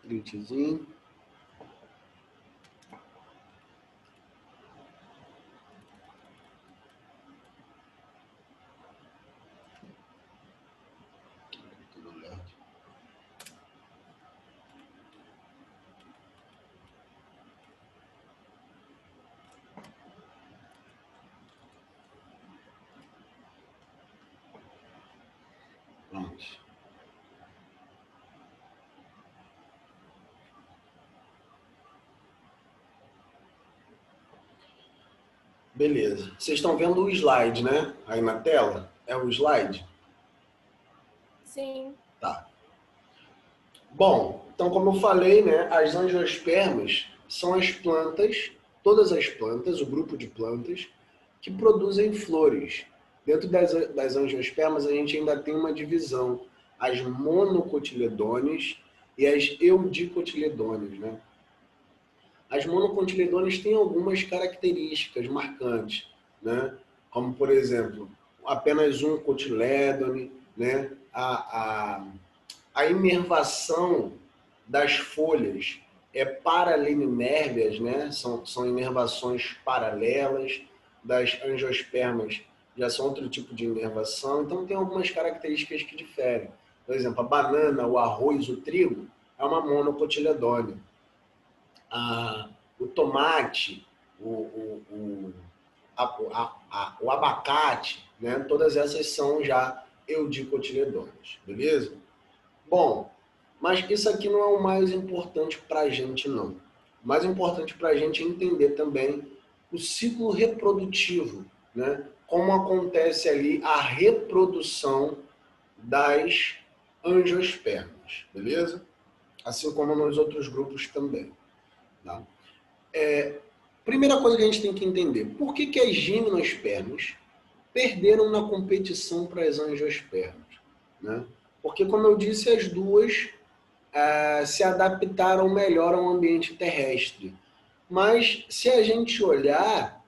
printzinho. Pronto. Beleza. Vocês estão vendo o slide, né? Aí na tela. É o slide? Sim. Tá. Bom, então como eu falei, né? As angiospermas são as plantas, todas as plantas, o grupo de plantas, que produzem flores. Dentro das angiospermas, a gente ainda tem uma divisão. As monocotiledones e as eudicotiledones, né? As monocotiledones têm algumas características marcantes, né? Como, por exemplo, apenas um cotilédone, né? A inervação das folhas é paralinérvias, né? São inervações paralelas. Das angiospermas já são outro tipo de inervação. Então, tem algumas características que diferem. Por exemplo, a banana, o arroz, o trigo é uma monocotiledônia. O tomate, o abacate, né? Todas essas são já eudicotiledôneas, beleza? Bom, mas isso aqui não é o mais importante para a gente, não. O mais importante para a gente é entender também o ciclo reprodutivo, né? Como acontece ali a reprodução das angiospermas, beleza? Assim como nos outros grupos também. Tá? Primeira coisa que a gente tem que entender, por que as gimnospermas perderam na competição para as angiospermas? Né? Porque, como eu disse, as duas se adaptaram melhor ao ambiente terrestre. Mas, se a gente olhar,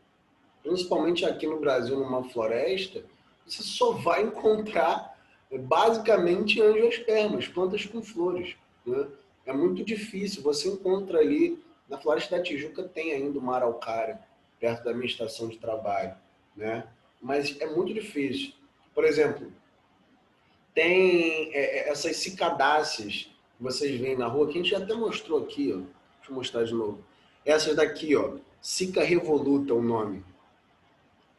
principalmente aqui no Brasil, numa floresta, você só vai encontrar, basicamente, angiospermas, plantas com flores. Né? É muito difícil, você encontra ali, na Floresta da Tijuca tem ainda uma araucária, perto da minha estação de trabalho, né? Mas é muito difícil. Por exemplo, tem essas cicadáceas que vocês veem na rua, que a gente já até mostrou aqui, ó. Deixa eu mostrar de novo. Essas daqui, ó, Cica revoluta o nome.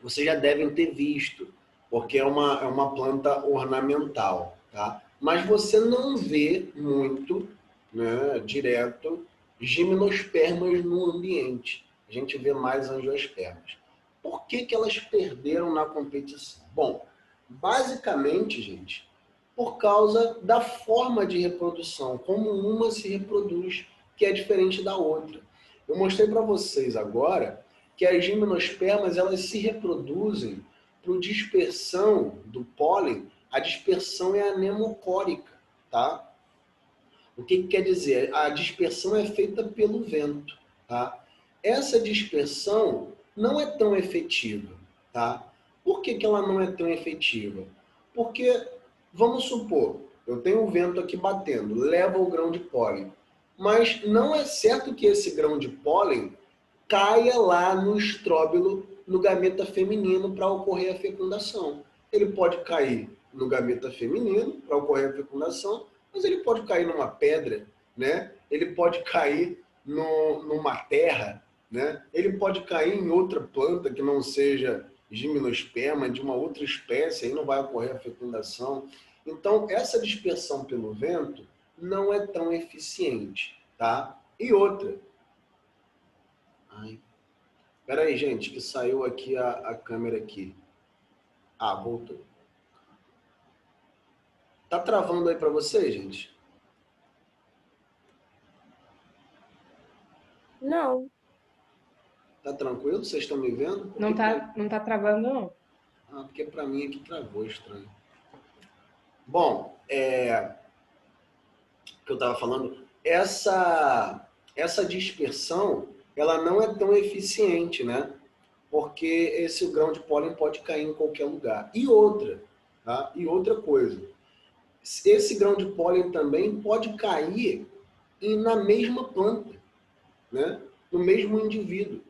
Vocês já devem ter visto, porque é uma planta ornamental, tá? Mas você não vê muito, né, direto, gimnospermas no ambiente. A gente vê mais angiospermas. Por que elas perderam na competição? Bom, basicamente, gente, por causa da forma de reprodução, como uma se reproduz, que é diferente da outra. Eu mostrei para vocês agora que as gimnospermas elas se reproduzem por dispersão do pólen. A dispersão é anemocórica, tá? O que quer dizer? A dispersão é feita pelo vento, tá? Essa dispersão não é tão efetiva, tá? Por que ela não é tão efetiva? Porque, vamos supor, eu tenho um vento aqui batendo, leva o grão de pólen, mas não é certo que esse grão de pólen caia lá no estróbilo, no gameta feminino, para ocorrer a fecundação. Ele pode cair no gameta feminino para ocorrer a fecundação, mas ele pode cair numa pedra, né? Ele pode cair numa terra, né? Ele pode cair em outra planta que não seja gimnosperma, de uma outra espécie, aí não vai ocorrer a fecundação. Então, essa dispersão pelo vento não é tão eficiente, tá? E outra. Espera aí, gente, que saiu aqui a câmera aqui. Ah, voltou. Tá travando aí para vocês, gente? Não. Tá tranquilo? Vocês estão me vendo? Não tá travando, não. Ah, porque para mim aqui travou, estranho. Bom, o que eu estava falando, essa dispersão, ela não é tão eficiente, né? Porque esse grão de pólen pode cair em qualquer lugar. E outra, tá? E outra coisa, esse grão de pólen também pode cair e na mesma planta, né? No mesmo indivíduo.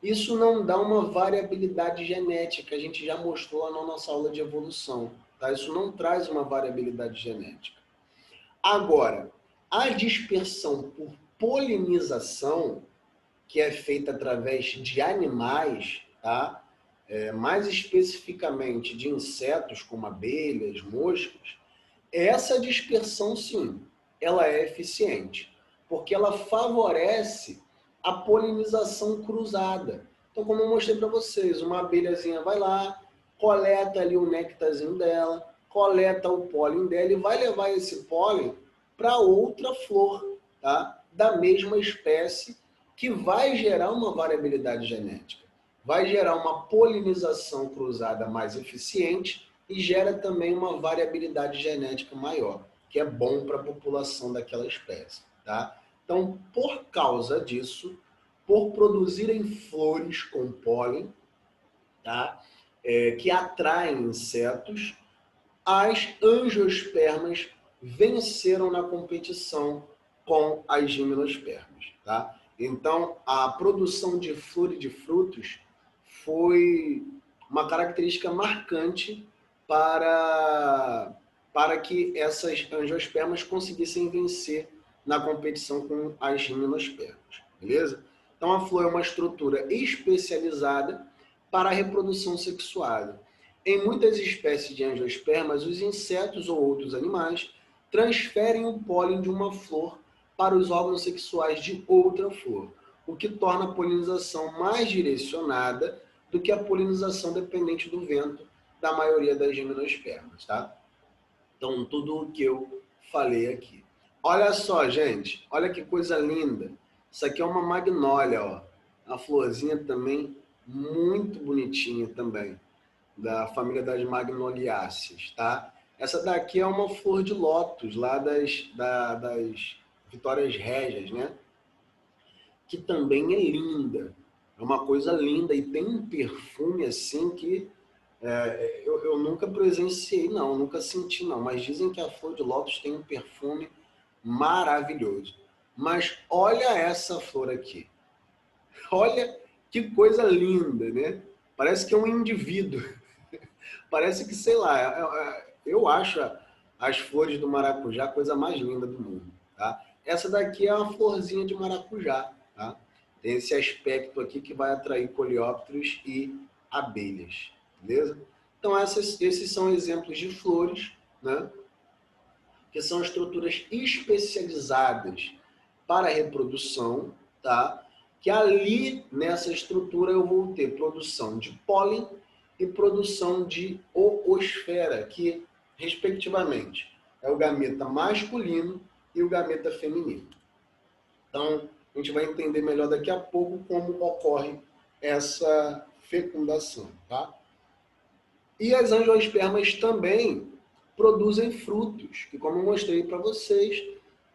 Isso não dá uma variabilidade genética, a gente já mostrou lá na nossa aula de evolução. Tá? Isso não traz uma variabilidade genética. Agora, a dispersão por polinização, que é feita através de animais, tá? Mais especificamente de insetos como abelhas, moscas, essa dispersão, sim, ela é eficiente, porque ela favorece a polinização cruzada. Então, como eu mostrei para vocês, uma abelhazinha vai lá, coleta ali o néctarzinho dela, coleta o pólen dela e vai levar esse pólen para outra flor, tá? Da mesma espécie, que vai gerar uma variabilidade genética. Vai gerar uma polinização cruzada mais eficiente e gera também uma variabilidade genética maior, que é bom para a população daquela espécie, tá? Então, por causa disso, por produzirem flores com pólen, tá? Que atraem insetos, as angiospermas venceram na competição com as gimnospermas, tá? Então, a produção de flor e de frutos foi uma característica marcante para que essas angiospermas conseguissem vencer na competição com as gimnospermas, beleza? Então, a flor é uma estrutura especializada para a reprodução sexuada. Em muitas espécies de angiospermas, os insetos ou outros animais transferem o pólen de uma flor para os órgãos sexuais de outra flor, o que torna a polinização mais direcionada do que a polinização dependente do vento da maioria das gimnospermas, tá? Então, tudo o que eu falei aqui. Olha só, gente, olha que coisa linda. Isso aqui é uma magnólia, ó. A florzinha também muito bonitinha também, da família das magnoliáceas, tá? Essa daqui é uma flor de lótus, lá das Vitórias Régias, né? Que também é linda. É uma coisa linda e tem um perfume assim que eu nunca presenciei, não, nunca senti, não. Mas dizem que a flor de lótus tem um perfume maravilhoso. Mas olha essa flor aqui. Olha que coisa linda, né? Parece que é um indivíduo. Parece que, sei lá, eu acho as flores do maracujá a coisa mais linda do mundo, tá? Essa daqui é uma florzinha de maracujá, tá? Tem esse aspecto aqui que vai atrair coleópteros e abelhas, beleza? Então, esses são exemplos de flores, né? Que são estruturas especializadas para a reprodução, tá? Que ali nessa estrutura eu vou ter produção de pólen e produção de oosfera, que respectivamente é o gameta masculino e o gameta feminino. Então, a gente vai entender melhor daqui a pouco como ocorre essa fecundação, tá? E as angiospermas também produzem frutos, que como eu mostrei para vocês,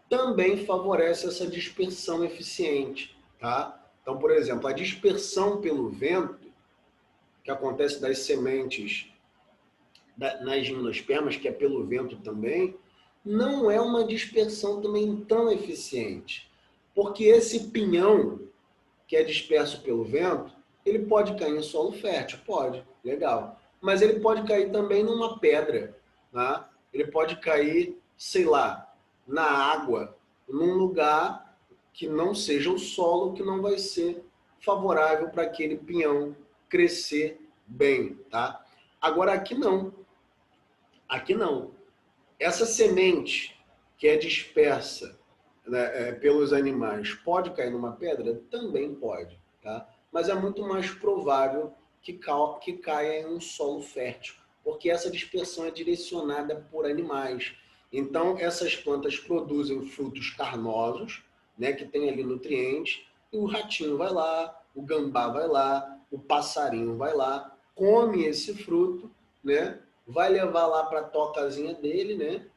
também favorece essa dispersão eficiente, tá? Então, por exemplo, a dispersão pelo vento, que acontece das sementes nas gimnospermas, que é pelo vento também, não é uma dispersão também tão eficiente, porque esse pinhão que é disperso pelo vento, ele pode cair em solo fértil, pode, legal, mas ele pode cair também numa pedra, né? Ele pode cair, sei lá, na água, num lugar que não seja o solo, que não vai ser favorável para aquele pinhão crescer bem, tá? Agora aqui não, aqui não. Essa semente que é dispersa, né, pelos animais pode cair numa pedra? Também pode, tá? Mas é muito mais provável que caia em um solo fértil, porque essa dispersão é direcionada por animais. Então, essas plantas produzem frutos carnosos, né, que tem ali nutrientes, e o ratinho vai lá, o gambá vai lá, o passarinho vai lá, come esse fruto, né, vai levar lá para a tocazinha dele, né,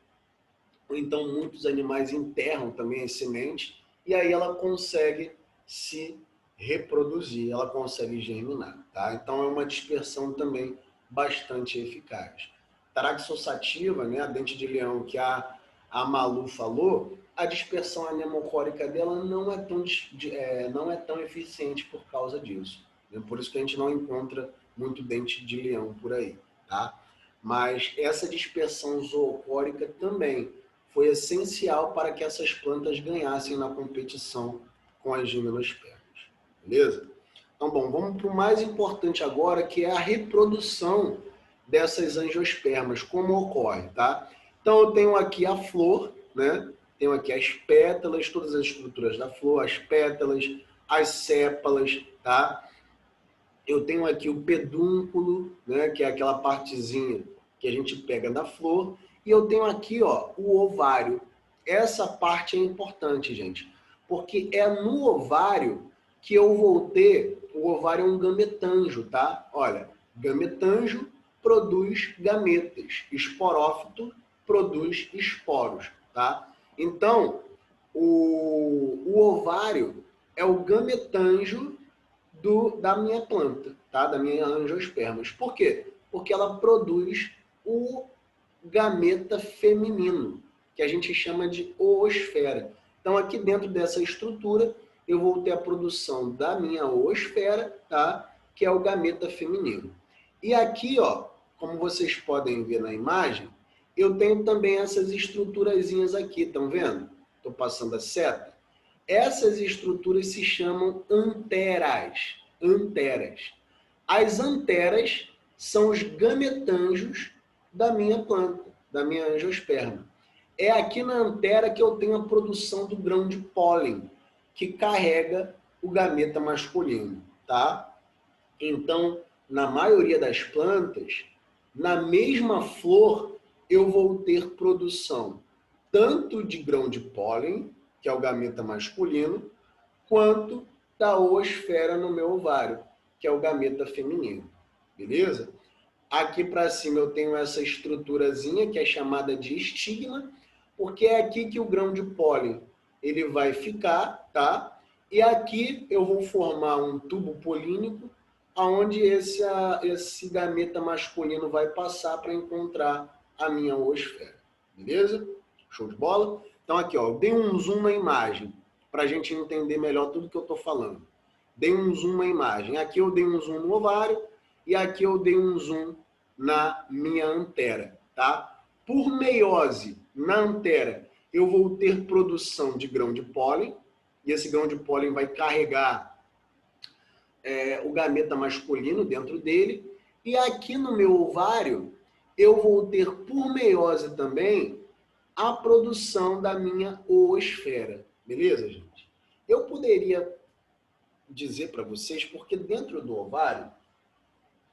ou então muitos animais enterram também as sementes, e aí ela consegue se reproduzir, ela consegue germinar, tá? Então é uma dispersão também bastante eficaz. Taraxossativa, né, a dente de leão que a Malu falou, a dispersão anemocórica dela não é tão eficiente por causa disso. Né? Por isso que a gente não encontra muito dente de leão por aí, tá? Mas essa dispersão zoocórica também foi essencial para que essas plantas ganhassem na competição com as gimnospermas, beleza? Então, bom, vamos para o mais importante agora, que é a reprodução dessas angiospermas, como ocorre, tá? Então, eu tenho aqui a flor, né? Tenho aqui as pétalas, todas as estruturas da flor, as pétalas, as sépalas, tá? Eu tenho aqui o pedúnculo, né? Que é aquela partezinha que a gente pega da flor. E eu tenho aqui, ó, o ovário. Essa parte é importante, gente, porque é no ovário que eu vou ter, o ovário é um gametanjo, tá? Olha, gametanjo produz gametas, esporófito produz esporos, tá? Então, o ovário é o gametanjo da minha planta, tá? Da minha angiospermas. Por quê? Porque ela produz o gameta feminino, que a gente chama de oosfera. Então, aqui dentro dessa estrutura, eu vou ter a produção da minha oosfera, tá? Que é o gameta feminino. E aqui, ó, como vocês podem ver na imagem, eu tenho também essas estruturazinhas aqui, estão vendo? Estou passando a seta. Essas estruturas se chamam anteras. Anteras. As anteras são os gametanjos da minha planta, da minha angiosperma. É aqui na antera que eu tenho a produção do grão de pólen, que carrega o gameta masculino, tá? Então, na maioria das plantas, na mesma flor, eu vou ter produção tanto de grão de pólen, que é o gameta masculino, quanto da oosfera no meu ovário, que é o gameta feminino. Beleza? Aqui para cima eu tenho essa estruturazinha que é chamada de estigma, porque é aqui que o grão de pólen ele vai ficar, tá? E aqui eu vou formar um tubo polínico, aonde esse gameta masculino vai passar para encontrar a minha oosfera. Beleza? Show de bola? Então aqui, ó, eu dei um zoom na imagem para a gente entender melhor tudo que eu estou falando. Dei um zoom na imagem. Aqui eu dei um zoom no ovário e aqui eu dei um zoom na minha antera, tá? Por meiose, na antera, eu vou ter produção de grão de pólen, e esse grão de pólen vai carregar o gameta masculino dentro dele, e aqui no meu ovário, eu vou ter por meiose também a produção da minha oosfera, beleza, gente? Eu poderia dizer para vocês, porque dentro do ovário,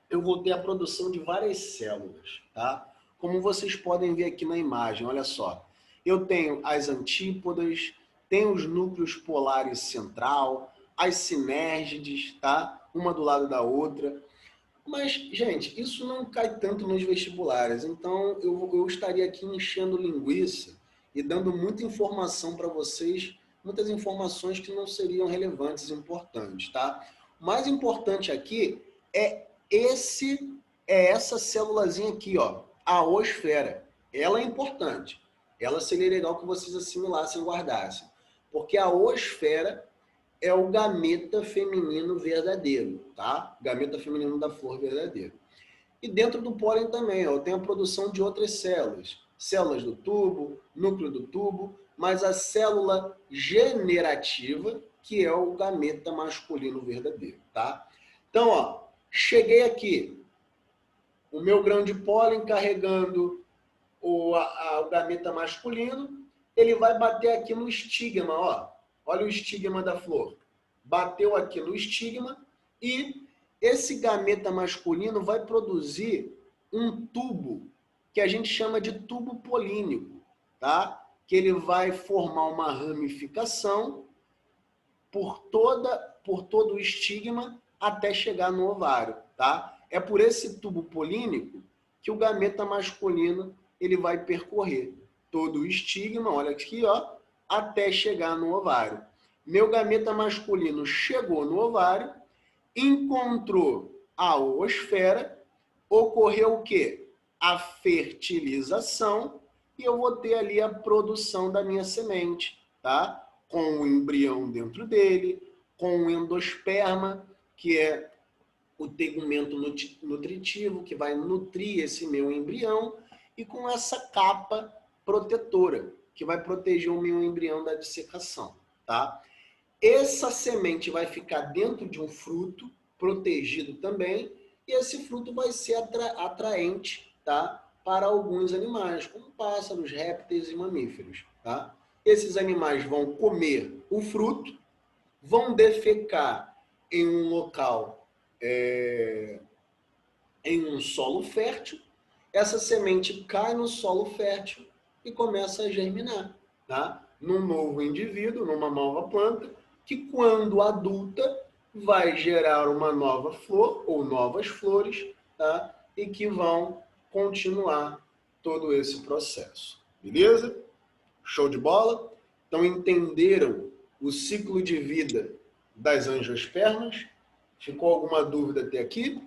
eu vou ter a produção de várias células, tá? Como vocês podem ver aqui na imagem, olha só. Eu tenho as antípodas, tenho os núcleos polares central, as sinérgides, tá? Uma do lado da outra. Mas, gente, isso não cai tanto nos vestibulares, então eu estaria aqui enchendo linguiça e dando muita informação para vocês, muitas informações que não seriam relevantes e importantes, tá? O mais importante aqui é essa célulazinha aqui, ó, a oosfera. Ela é importante. Ela seria legal que vocês assimilassem e guardassem, porque a oosfera é o gameta feminino verdadeiro, tá? Gameta feminino da flor verdadeiro. E dentro do pólen também, ó, tem a produção de outras células. Células do tubo, núcleo do tubo, mas a célula generativa, que é o gameta masculino verdadeiro, tá? Então, ó, cheguei aqui, o meu grão de pólen carregando o gameta masculino, ele vai bater aqui no estigma, ó. Olha o estigma da flor. Bateu aqui no estigma e esse gameta masculino vai produzir um tubo que a gente chama de tubo polínico, tá? Que ele vai formar uma ramificação por todo o estigma até chegar no ovário, tá? É por esse tubo polínico que o gameta masculino ele vai percorrer todo o estigma, olha aqui, ó, até chegar no ovário. Meu gameta masculino chegou no ovário, encontrou a oosfera, ocorreu o quê? A fertilização, e eu vou ter ali a produção da minha semente, tá? Com o embrião dentro dele, com o endosperma, que é o tegumento nutritivo, que vai nutrir esse meu embrião, e com essa capa protetora, que vai proteger o meu embrião da dissecação, tá? Essa semente vai ficar dentro de um fruto, protegido também, e esse fruto vai ser atraente, tá? Para alguns animais, como pássaros, répteis e mamíferos, tá? Esses animais vão comer o fruto, vão defecar em um local, em um solo fértil, essa semente cai no solo fértil e começa a germinar, tá? Num novo indivíduo, numa nova planta, que quando adulta vai gerar uma nova flor ou novas flores, tá? E que vão continuar todo esse processo. Beleza? Show de bola? Então entenderam o ciclo de vida das angiospermas? Ficou alguma dúvida até aqui?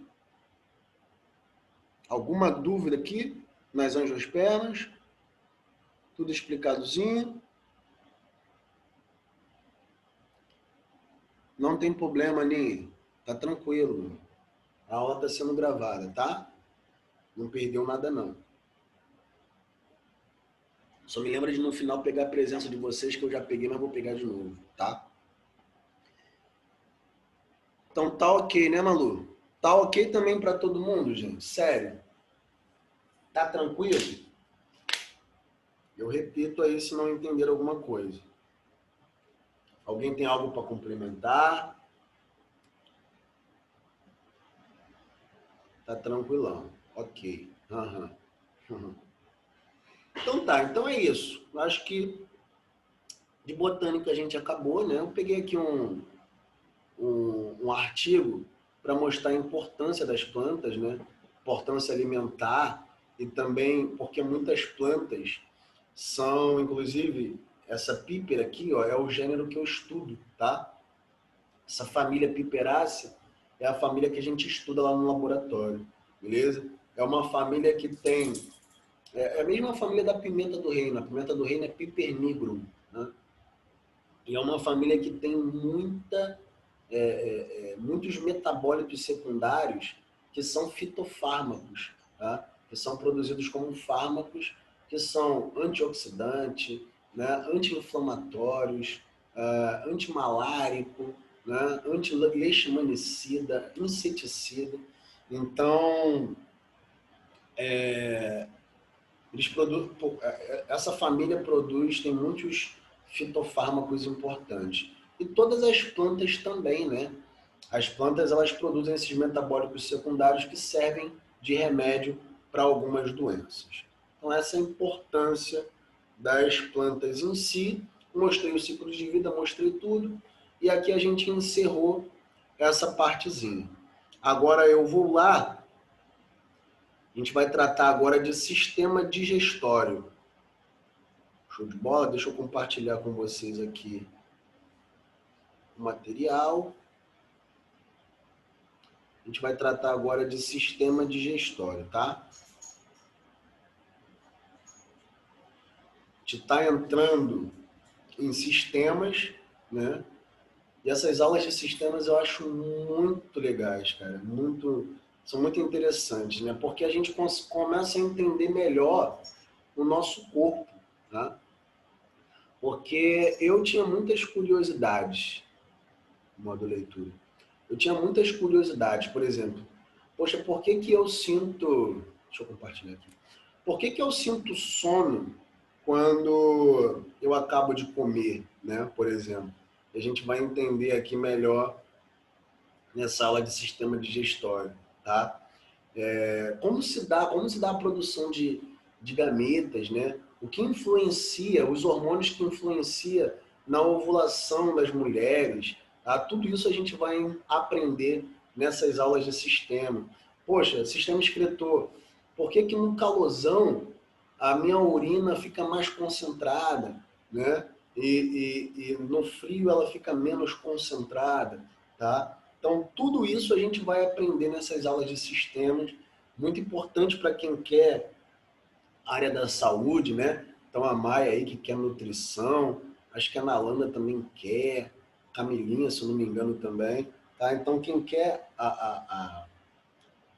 Alguma dúvida aqui nas angiospermas? Tudo explicadozinho? Não tem problema, Ninho. Tá tranquilo. A aula está sendo gravada, tá? Não perdeu nada, não. Só me lembra de no final pegar a presença de vocês, que eu já peguei, mas vou pegar de novo, tá? Então tá ok, né, Malu? Tá ok também para todo mundo, gente? Sério? Tá tranquilo? Eu repito aí se não entenderam alguma coisa. Alguém tem algo para complementar? Tá tranquilão. Ok. Uhum. Então tá, então é isso. Eu acho que de botânica a gente acabou, né? Eu peguei aqui um artigo para mostrar a importância das plantas, né? Importância alimentar e também porque muitas plantas são, inclusive, essa pípera aqui, ó, é o gênero que eu estudo, tá? Essa família Piperaceae é a família que a gente estuda lá no laboratório, beleza? É uma família que tem... É a mesma família da pimenta do reino. A pimenta do reino é Piper nigrum, né? E é uma família que tem muitos metabólitos secundários que são fitofármacos, tá? Que são produzidos como fármacos, que são antioxidantes, né? Anti-inflamatórios, antimalárico, né? Anti-leishmanicida, inseticida. Então, essa família produz, tem muitos fitofármacos importantes. E todas as plantas também, né? As plantas, elas produzem esses metabólicos secundários que servem de remédio para algumas doenças. Então, essa é a importância das plantas em si. Mostrei o ciclo de vida, mostrei tudo. E aqui a gente encerrou essa partezinha. Agora eu vou lá. A gente vai tratar agora de sistema digestório. Show de bola? Deixa eu compartilhar com vocês aqui o material. A gente vai tratar agora de sistema digestório, tá? A gente está entrando em sistemas, né? E essas aulas de sistemas eu acho muito legais, cara. São muito interessantes, né? Porque a gente começa a entender melhor o nosso corpo, tá? Porque eu tinha muitas curiosidades no modo leitura. Eu tinha muitas curiosidades, por exemplo, poxa, por que que eu sinto... Deixa eu compartilhar aqui. Por que que eu sinto sono quando eu acabo de comer, né? Por exemplo. A gente vai entender aqui melhor nessa aula de sistema digestório, tá? Como se dá a produção de gametas, né? O que influencia, os hormônios que influenciam na ovulação das mulheres, tá? Tudo isso a gente vai aprender nessas aulas de sistema. Poxa, sistema excretor, por que que no calosão a minha urina fica mais concentrada, né? E no frio ela fica menos concentrada, tá? Então, tudo isso a gente vai aprender nessas aulas de sistemas, muito importante para quem quer área da saúde, né? Então a Maia aí que quer nutrição, acho que a Nalanda também quer, Camilinha, se eu não me engano, também. Tá? Então quem quer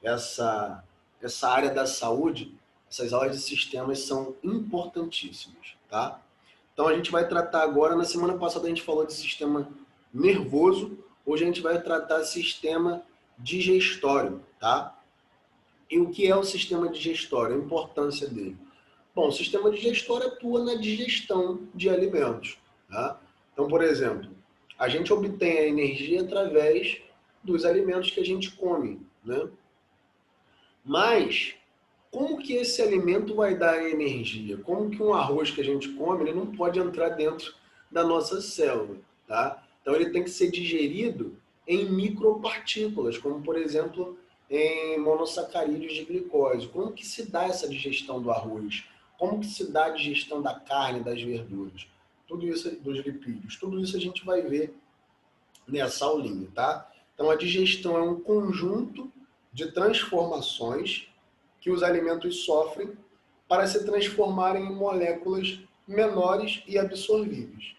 essa, essa área da saúde, essas aulas de sistemas são importantíssimas. Tá? Então a gente vai tratar agora, na semana passada a gente falou de sistema nervoso, hoje a gente vai tratar sistema digestório. Tá? E o que é o sistema digestório? A importância dele. Bom, o sistema digestório atua na digestão de alimentos. Tá? Então, por exemplo, a gente obtém a energia através dos alimentos que a gente come. Né? Mas, como que esse alimento vai dar energia? Como que um arroz que a gente come, ele não pode entrar dentro da nossa célula? Tá? Então, ele tem que ser digerido em micropartículas, como, por exemplo, em monossacarídeos de glicose. Como que se dá essa digestão do arroz? Como que se dá a digestão da carne, das verduras? Tudo isso, dos lipídios. Tudo isso a gente vai ver nessa aulinha, tá? Então, a digestão é um conjunto de transformações que os alimentos sofrem para se transformarem em moléculas menores e absorvíveis.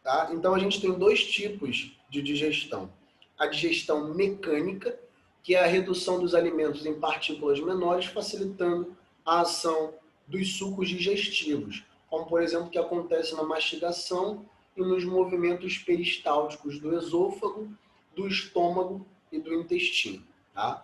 Tá? Então, a gente tem dois tipos de digestão. A digestão mecânica, que é a redução dos alimentos em partículas menores, facilitando a ação dos sucos digestivos, como, por exemplo, o que acontece na mastigação e nos movimentos peristálticos do esôfago, do estômago e do intestino. Tá?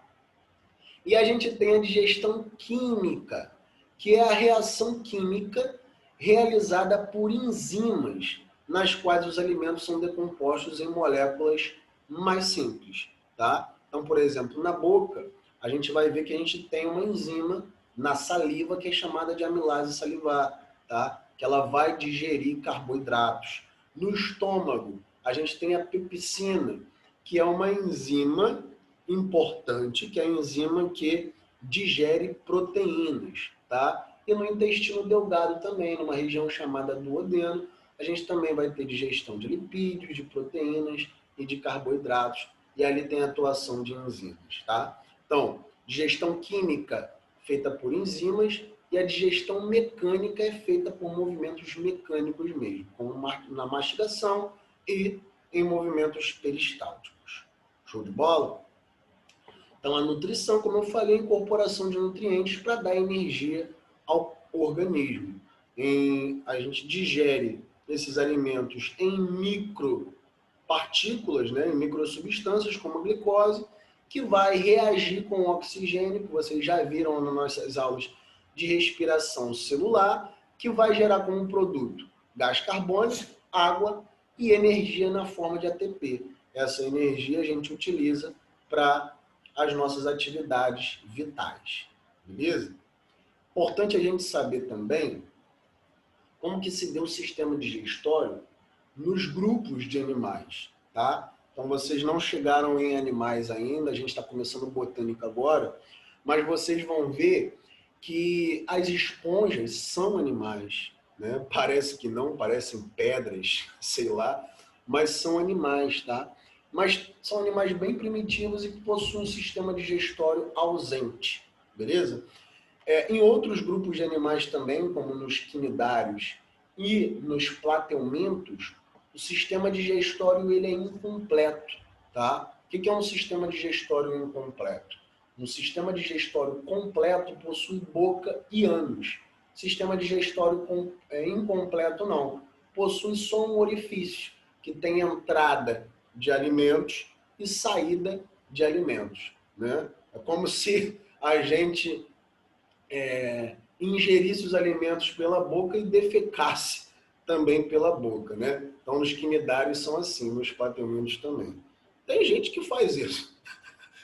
E a gente tem a digestão química, que é a reação química realizada por enzimas, nas quais os alimentos são decompostos em moléculas mais simples. Tá? Então, por exemplo, na boca, a gente vai ver que a gente tem uma enzima na saliva que é chamada de amilase salivar, tá? Que ela vai digerir carboidratos. No estômago, a gente tem a pepsina, que é uma enzima importante, que é a enzima que digere proteínas, tá? E no intestino delgado também, numa região chamada duodeno, a gente também vai ter digestão de lipídios, de proteínas e de carboidratos, e ali tem a atuação de enzimas, tá? Então, digestão química feita por enzimas e a digestão mecânica é feita por movimentos mecânicos mesmo, como na mastigação e em movimentos peristálticos. Show de bola? Então, a nutrição, como eu falei, a incorporação de nutrientes para dar energia ao organismo. A gente digere esses alimentos em micropartículas, né, em microsubstâncias, como a glicose, que vai reagir com o oxigênio, que vocês já viram nas nossas aulas de respiração celular, que vai gerar como produto gás carbônico, água e energia na forma de ATP. Essa energia a gente utiliza para as nossas atividades vitais, beleza? Importante a gente saber também como que se deu o sistema digestório nos grupos de animais, tá? Então vocês não chegaram em animais ainda, a gente está começando botânica agora, mas vocês vão ver que as esponjas são animais, né? Parece que não, parecem pedras, sei lá, mas são animais, tá? Mas são animais bem primitivos e que possuem um sistema digestório ausente, beleza? Em outros grupos de animais também, como nos quinidários e nos plateumintos, o sistema digestório ele é incompleto. Tá? O que é um sistema digestório incompleto? Um sistema digestório completo possui boca e ânus. Sistema digestório incompleto não. Possui só um orifício, que tem entrada de alimentos e saída de alimentos. Né? É como se a gente ingerisse os alimentos pela boca e defecasse também pela boca, né? Então, nos quinidários são assim, nos plateumintos também. Tem gente que faz isso,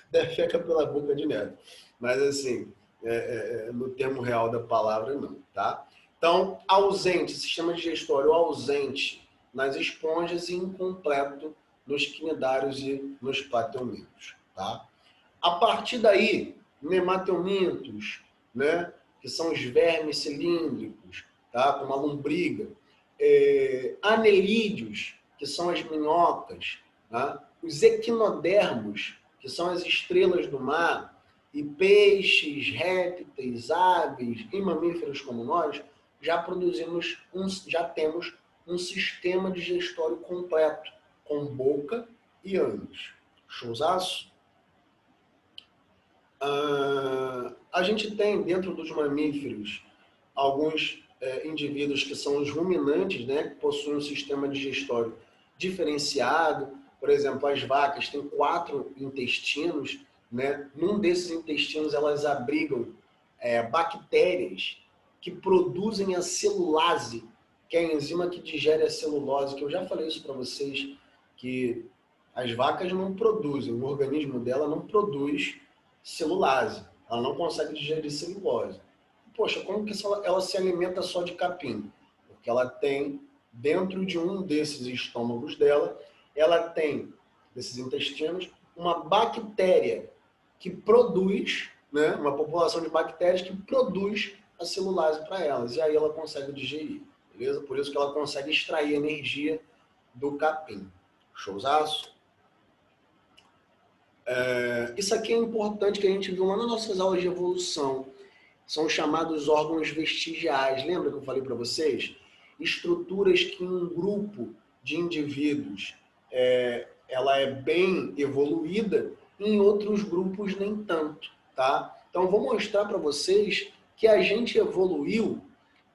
defeca pela boca direto. Mas, assim, no termo real da palavra, não, tá? Então, ausente, sistema digestório ausente nas esponjas e incompleto nos quinidários e nos plateumintos, tá? A partir daí, nemateumintos, né, que são os vermes cilíndricos, tá, como a lombriga, anelídeos, que são as minhocas, tá, os equinodermos, que são as estrelas do mar, E peixes, répteis, aves e mamíferos como nós já temos um sistema digestório completo, com boca e ânus. Showzaço? A gente tem dentro dos mamíferos alguns indivíduos que são os ruminantes, né, que possuem um sistema digestório diferenciado. Por exemplo, as vacas têm 4 intestinos, né? Num desses intestinos elas abrigam bactérias que produzem a celulase, que é a enzima que digere a celulose, que eu já falei isso para vocês, que as vacas não produzem, o organismo dela não produz celulase, ela não consegue digerir celulose. Poxa, como que ela se alimenta só de capim? Porque ela tem, dentro de um desses estômagos dela, ela tem, desses intestinos, uma bactéria que produz, né, uma população de bactérias que produz a celulase para elas. E aí ela consegue digerir, beleza? Por isso que ela consegue extrair energia do capim. Showzaço? Isso aqui é importante que a gente viu lá nas nossas aulas de evolução. São os chamados órgãos vestigiais. Lembra que eu falei para vocês? Estruturas que um grupo de indivíduos ela é bem evoluída, em outros grupos nem tanto, tá? Então, vou mostrar para vocês que a gente evoluiu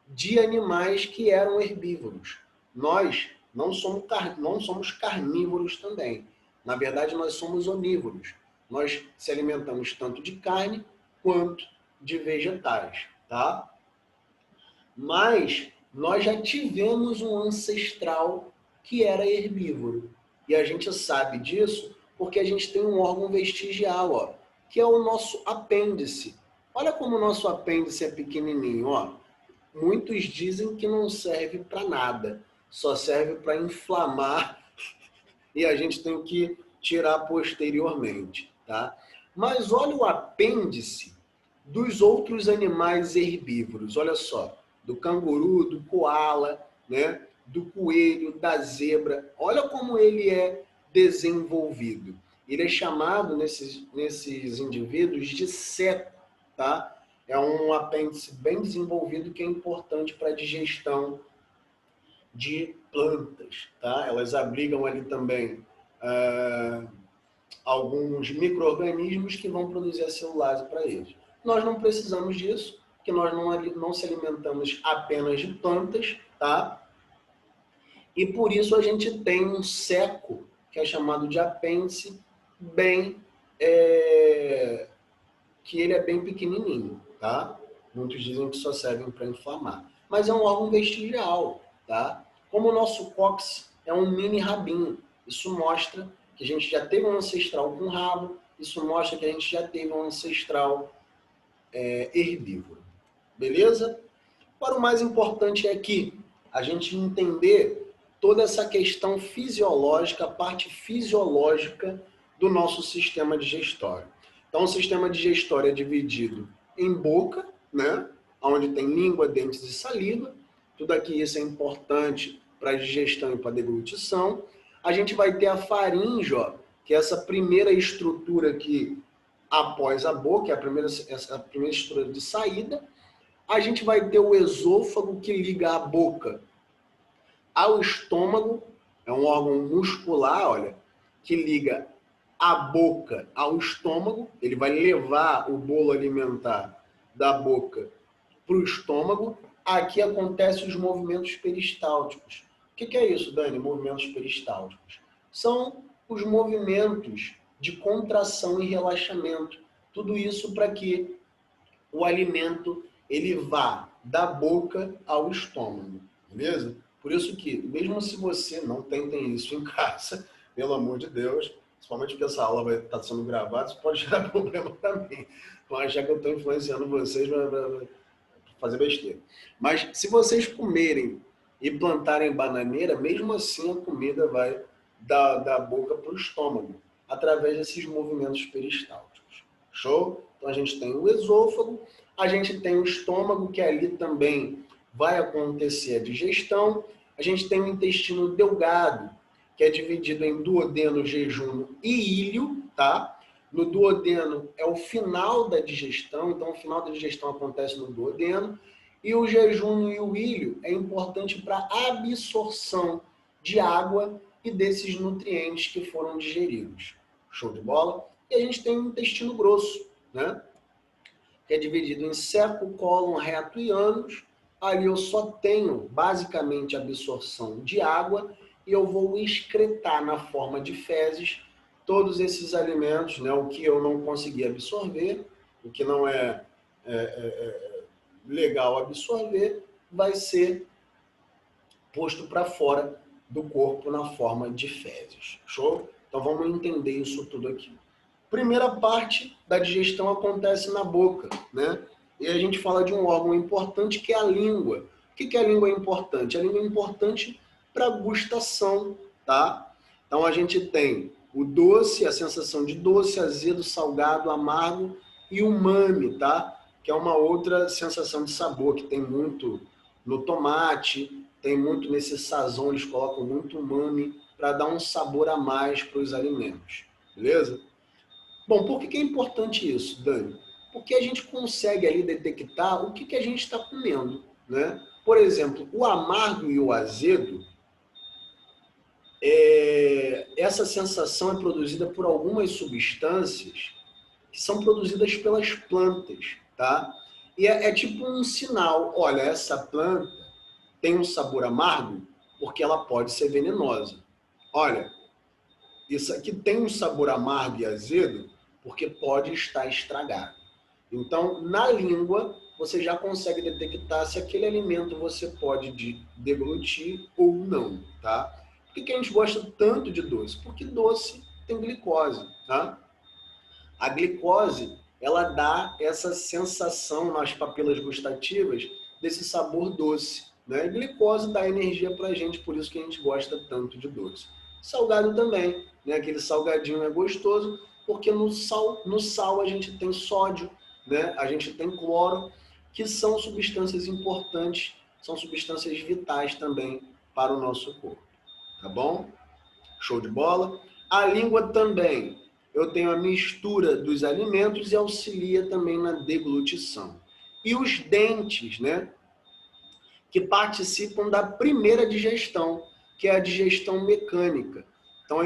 de animais que eram herbívoros. Nós não somos carnívoros também. Na verdade, nós somos onívoros. Nós se alimentamos tanto de carne quanto de vegetais, tá? Mas nós já tivemos um ancestral que era herbívoro. E a gente sabe disso porque a gente tem um órgão vestigial, ó, que é o nosso apêndice. Olha como o nosso apêndice é pequenininho, ó. Muitos dizem que não serve para nada, só serve para inflamar e a gente tem que tirar posteriormente, tá? Mas olha o apêndice dos outros animais herbívoros, olha só, do canguru, do koala, né? Do coelho, da zebra, olha como ele é desenvolvido. Ele é chamado nesses indivíduos de ceto, tá? É um apêndice bem desenvolvido que é importante para a digestão de plantas, tá? Elas abrigam ali também alguns micro-organismos que vão produzir a celulase para eles. Nós não precisamos disso, porque nós não se alimentamos apenas de plantas, tá? E por isso a gente tem um seco, que é chamado de apêndice, bem que ele é bem pequenininho, tá? Muitos dizem que só servem para inflamar. Mas é um órgão vestigial, tá? Como o nosso cóccix é um mini rabinho, isso mostra que a gente já teve um ancestral com rabo, isso mostra que a gente já teve um ancestral herbívoro. Beleza? Agora, o mais importante é aqui a gente entender toda essa questão fisiológica, a parte fisiológica do nosso sistema digestório. Então, o sistema digestório é dividido em boca, né? Onde tem língua, dentes e saliva. Tudo aqui isso é importante para a digestão e para a deglutição. A gente vai ter a faringe, ó, que é essa primeira estrutura aqui após a boca, é a primeira estrutura de saída. A gente vai ter o esôfago, que liga a boca ao estômago, é um órgão muscular, olha, que liga a boca ao estômago, ele vai levar o bolo alimentar da boca para o estômago. Aqui acontecem os movimentos peristálticos. O que é isso, Dani, movimentos peristálticos? São os movimentos de contração e relaxamento. Tudo isso para que o alimento ele vá da boca ao estômago, beleza? Por isso que, mesmo se você não tentem isso em casa, pelo amor de Deus, principalmente porque essa aula vai estar sendo gravada, isso pode gerar problema para mim. Vão achar que eu estou influenciando vocês para fazer besteira. Mas se vocês comerem e plantarem bananeira, mesmo assim a comida vai da boca para o estômago, através desses movimentos peristálticos. Show? Então a gente tem o esôfago, a gente tem o estômago, que ali também vai acontecer a digestão. A gente tem o intestino delgado, que é dividido em duodeno, jejum e íleo, tá? No duodeno é o final da digestão, então o final da digestão acontece no duodeno. E o jejum e o ilho é importante para a absorção de água e desses nutrientes que foram digeridos. Show de bola? E a gente tem o intestino grosso, né? Que é dividido em seco, cólon, reto e ânus. Ali eu só tenho basicamente absorção de água e eu vou excretar na forma de fezes todos esses alimentos, né? O que eu não consegui absorver, o que não legal absorver, vai ser posto para fora do corpo na forma de fezes. Show? Então vamos entender isso tudo aqui. Primeira parte da digestão acontece na boca, né? E a gente fala de um órgão importante que é a língua. O que a língua é importante? A língua é importante para a gustação, tá? Então a gente tem o doce, a sensação de doce, azedo, salgado, amargo e umami, tá? Que é uma outra sensação de sabor que tem muito no tomate, tem muito nesse sazon, eles colocam muito umami para dar um sabor a mais para os alimentos, beleza? Bom, por que é importante isso, Dani? Porque a gente consegue ali detectar o que a gente está comendo, né? Por exemplo, o amargo e o azedo, essa sensação é produzida por algumas substâncias que são produzidas pelas plantas, tá? E é tipo um sinal, olha, essa planta tem um sabor amargo porque ela pode ser venenosa. Olha, isso aqui tem um sabor amargo e azedo porque pode estar estragado. Então, na língua, você já consegue detectar se aquele alimento você pode deglutir ou não, tá? Por que a gente gosta tanto de doce? Porque doce tem glicose, tá? A glicose, ela dá essa sensação nas papilas gustativas desse sabor doce, né? A glicose dá energia pra gente, por isso que a gente gosta tanto de doce. Salgado também, né? Aquele salgadinho é gostoso, porque no sal a gente tem sódio, né? A gente tem cloro, que são substâncias importantes, são substâncias vitais também para o nosso corpo, tá bom? Show de bola? A língua também. Eu tenho a mistura dos alimentos e auxilia também na deglutição. E os dentes, né? Que participam da primeira digestão, que é a digestão mecânica. Então,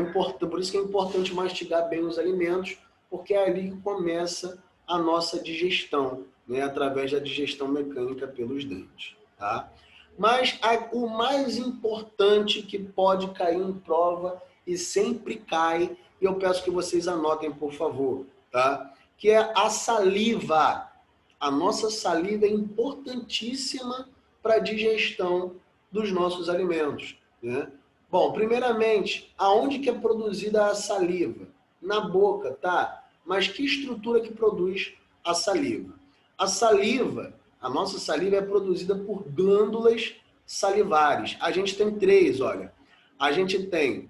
por isso que é importante mastigar bem os alimentos, porque é ali que começa a nossa digestão, né? Através da digestão mecânica pelos dentes. Tá? Mas o mais importante que pode cair em prova e sempre cai, e eu peço que vocês anotem, por favor, tá? Que é a saliva. A nossa saliva é importantíssima para a digestão dos nossos alimentos, né? Bom, primeiramente, aonde que é produzida a saliva? Na boca, tá? Mas que estrutura que produz a saliva? A saliva, a nossa saliva é produzida por glândulas salivares. A gente tem três, olha. A gente tem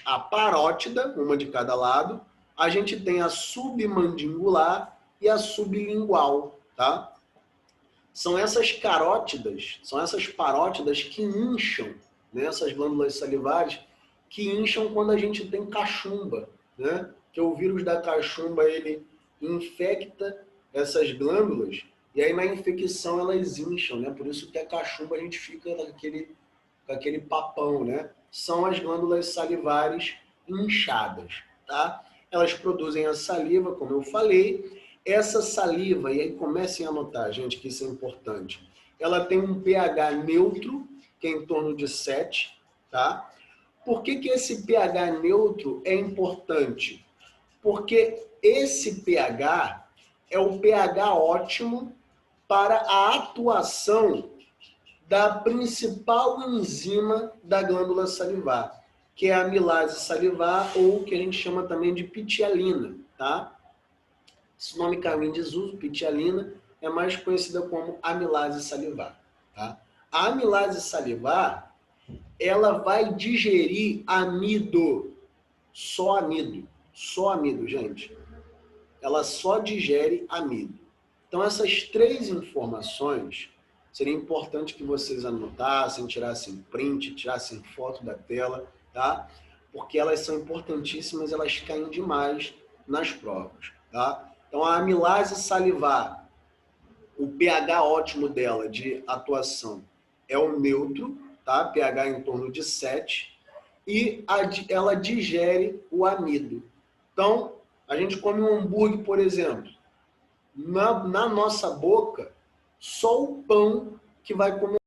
a parótida, uma de cada lado. A gente tem a submandibular e a sublingual, tá? São essas carótidas, são essas parótidas que incham, né? Essas glândulas salivares, que incham quando a gente tem cachumba, né? Que o vírus da cachumba, ele infecta essas glândulas, e aí na infecção elas incham, né? Por isso que a cachumba a gente fica com aquele papão, né? São as glândulas salivares inchadas, tá? Elas produzem a saliva, como eu falei. Essa saliva, e aí comecem a anotar, gente, que isso é importante, ela tem um pH neutro, que é em torno de 7, tá? Por que esse pH neutro é importante? Porque esse pH é o pH ótimo para a atuação da principal enzima da glândula salivar, que é a amilase salivar, ou que a gente chama também de pitialina, tá? Esse nome caiu em desuso, pitialina, é mais conhecida como amilase salivar, tá? A amilase salivar, ela vai digerir amido, só amido, gente. Ela só digere amido. Então, essas três informações, seria importante que vocês anotassem, tirassem print, tirassem foto da tela, tá? Porque elas são importantíssimas, elas caem demais nas provas, tá? Então, a amilase salivar, o pH ótimo dela de atuação é o neutro, tá? pH em torno de 7, e ela digere o amido. Então, a gente come um hambúrguer, por exemplo, na nossa boca, só o pão que vai comer